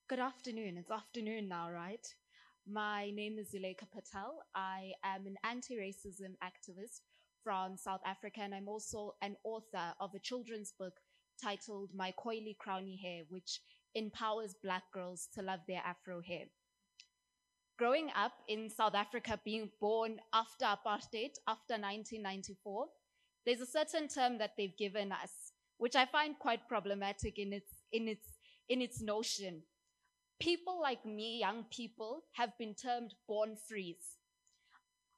Good afternoon. It's afternoon now, right? My name is Zulaikha Patel. I am an anti-racism activist from South Africa, and I'm also an author of a children's book titled My Coily Crowny Hair, which empowers Black girls to love their Afro hair. Growing up in South Africa, being born after apartheid, after 1994, there's a certain term that they've given us, which I find quite problematic in its notion. People like me, young people, have been termed born frees.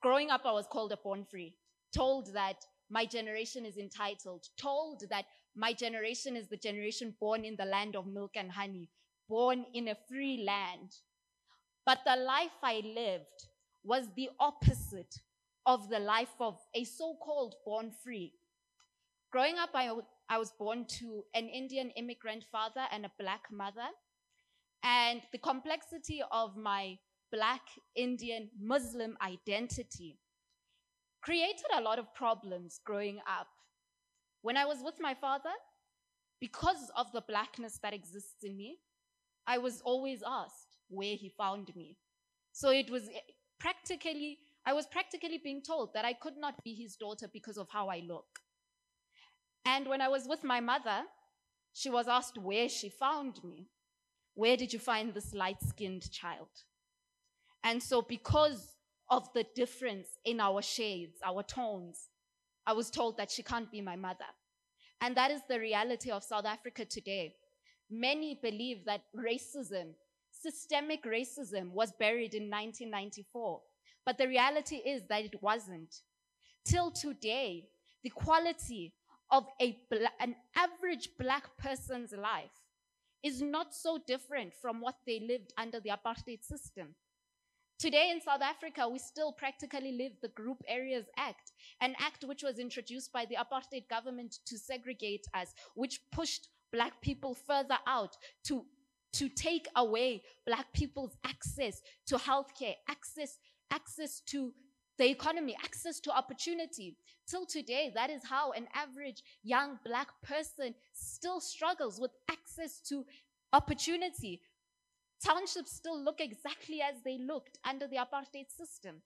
Growing up, I was called a born free, told that my generation is entitled, told that my generation is the generation born in the land of milk and honey, born in a free land. But the life I lived was the opposite of the life of a so-called born free. Growing up, I was born to an Indian immigrant father and a Black mother. And the complexity of my Black, Indian, Muslim identity created a lot of problems growing up. When I was with my father, because of the Blackness that exists in me, I was always asked where he found me. So it was practically, I was practically being told that I could not be his daughter because of how I look. And when I was with my mother, she was asked where she found me. Where did you find this light-skinned child? And so because of the difference in our shades, our tones, I was told that she can't be my mother. And that is the reality of South Africa today. Many believe that racism, systemic racism, was buried in 1994. But the reality is that it wasn't. Till today, the quality of an average Black person's life is not so different from what they lived under the apartheid system. Today in South Africa, we still practically live the Group Areas Act, an act which was introduced by the apartheid government to segregate us, which pushed Black people further out, to take away Black people's access to healthcare, access to the economy, access to opportunity. Till today, that is how an average young Black person still struggles with access to opportunity. Townships still look exactly as they looked under the apartheid system.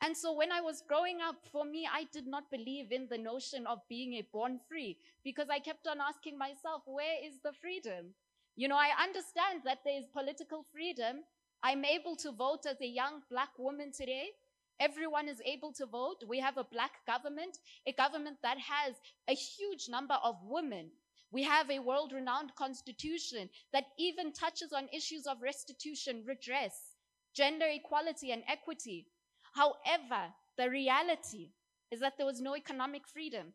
And so when I was growing up, for me, I did not believe in the notion of being a born free, because I kept on asking myself, where is the freedom? You know, I understand that there is political freedom. I'm able to vote as a young Black woman today. Everyone is able to vote. We have a Black government, a government that has a huge number of women. We have a world-renowned constitution that even touches on issues of restitution, redress, gender equality, and equity. However, the reality is that there was no economic freedom,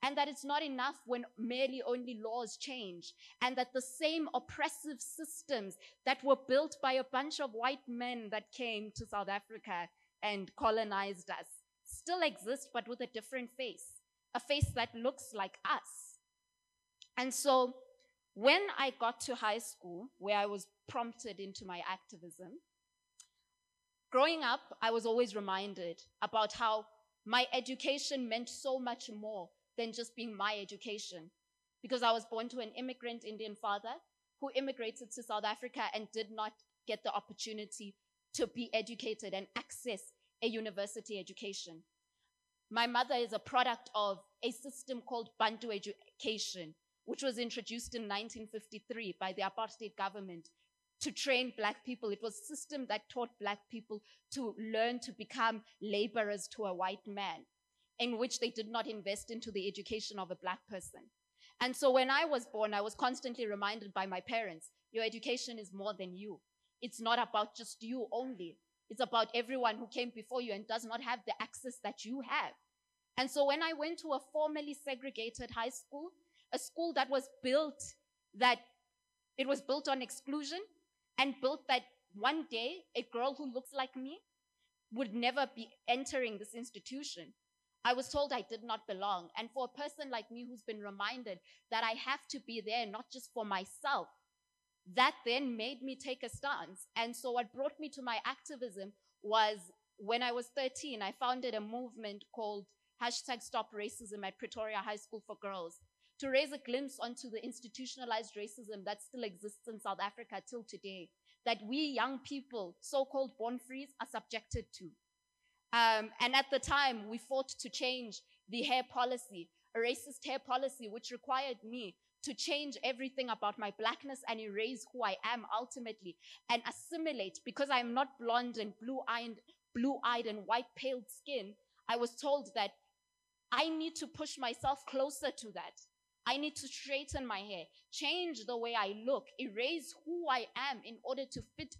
and that it's not enough when merely only laws change, and that the same oppressive systems that were built by a bunch of white men that came to South Africa and colonized us still exist, but with a different face, a face that looks like us. And so when I got to high school, where I was prompted into my activism, growing up, I was always reminded about how my education meant so much more than just being my education, because I was born to an immigrant Indian father who immigrated to South Africa and did not get the opportunity to be educated and access a university education. My mother is a product of a system called Bantu education, which was introduced in 1953 by the apartheid government to train Black people. It was a system that taught Black people to learn to become laborers to a white man, in which they did not invest into the education of a Black person. And so when I was born, I was constantly reminded by my parents, your education is more than you. It's not about just you only. It's about everyone who came before you and does not have the access that you have. And so when I went to a formally segregated high school, a school that was built on exclusion, and built that one day a girl who looks like me would never be entering this institution, I was told I did not belong. And for a person like me who's been reminded that I have to be there not just for myself, that then made me take a stance. And so what brought me to my activism was, when I was 13, I founded a movement called #StopRacism at Pretoria High School for Girls, to raise a glimpse onto the institutionalized racism that still exists in South Africa till today, that we young people, so-called born frees, are subjected to. And at the time, we fought to change the hair policy, a racist hair policy, which required me to change everything about my blackness and erase who I am ultimately and assimilate. Because I'm not blonde and blue-eyed and white pale skin, I was told that I need to push myself closer to that. I need to straighten my hair, change the way I look, erase who I am in order to fit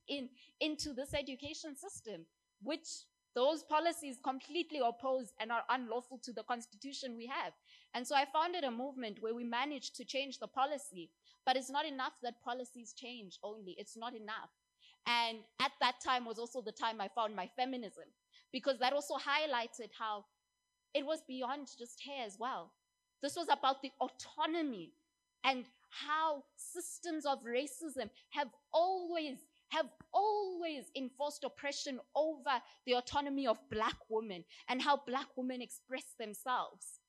into this education system, which those policies completely oppose and are unlawful to the constitution we have. And so I founded a movement where we managed to change the policy, but it's not enough that policies change only. It's not enough. And at that time was also the time I found my feminism, because that also highlighted how it was beyond just hair as well. This was about the autonomy and how systems of racism have always enforced oppression over the autonomy of Black women and how Black women express themselves.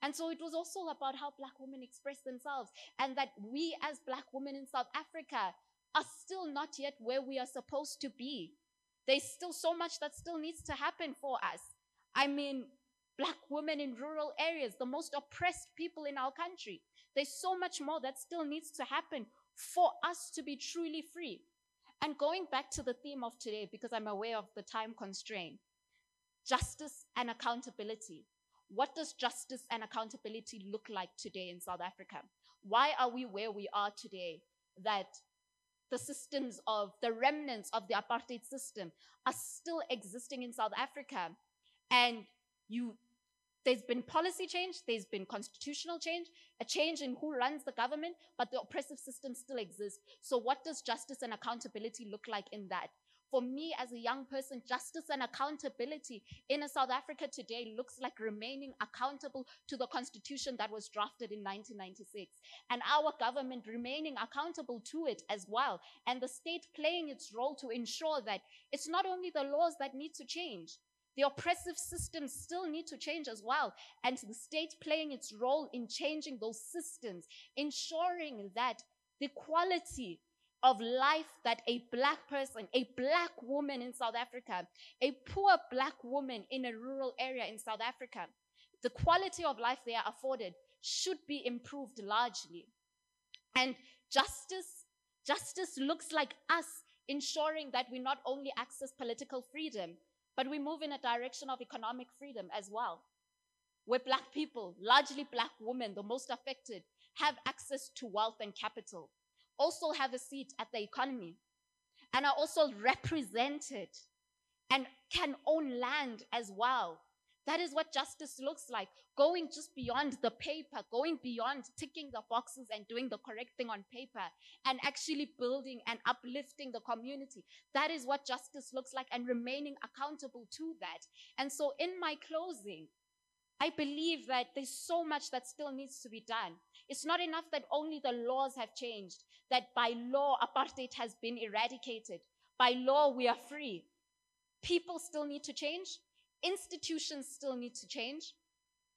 And so it was also about how Black women express themselves, and that we as Black women in South Africa are still not yet where we are supposed to be. There's still so much that still needs to happen for us. I mean, Black women in rural areas, the most oppressed people in our country. There's so much more that still needs to happen for us to be truly free. And going back to the theme of today, because I'm aware of the time constraint, justice and accountability. What does justice and accountability look like today in South Africa? Why are we where we are today? That the systems of the remnants of the apartheid system are still existing in South Africa. And there's been policy change, there's been constitutional change, a change in who runs the government, but the oppressive system still exists. So what does justice and accountability look like in that? For me as a young person, justice and accountability in a South Africa today looks like remaining accountable to the constitution that was drafted in 1996, and our government remaining accountable to it as well, and the state playing its role to ensure that it's not only the laws that need to change, the oppressive systems still need to change as well, and the state playing its role in changing those systems, ensuring that the quality of life that a Black person, a Black woman in South Africa, a poor Black woman in a rural area in South Africa, the quality of life they are afforded should be improved largely. And justice looks like us ensuring that we not only access political freedom, but we move in a direction of economic freedom as well, where Black people, largely Black women, the most affected, have access to wealth and capital, also have a seat at the economy, and are also represented and can own land as well. That is what justice looks like, going just beyond the paper, going beyond ticking the boxes and doing the correct thing on paper, and actually building and uplifting the community. That is what justice looks like, and remaining accountable to that. And so in my closing, I believe that there's so much that still needs to be done. It's not enough that only the laws have changed, that by law apartheid has been eradicated. By law we are free. People still need to change. Institutions still need to change.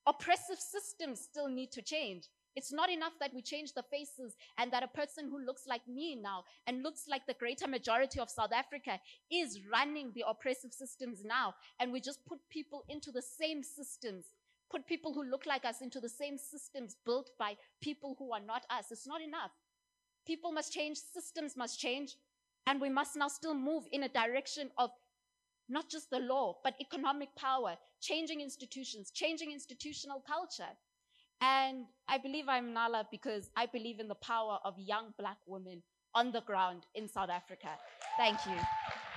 Oppressive systems still need to change. It's not enough that we change the faces and that a person who looks like me now and looks like the greater majority of South Africa is running the oppressive systems now, and we just put people into the same systems, put people who look like us into the same systems built by people who are not us. It's not enough. People must change, systems must change, and we must now still move in a direction of not just the law, but economic power, changing institutions, changing institutional culture. And I believe I'm Nala because I believe in the power of young Black women on the ground in South Africa. Thank you.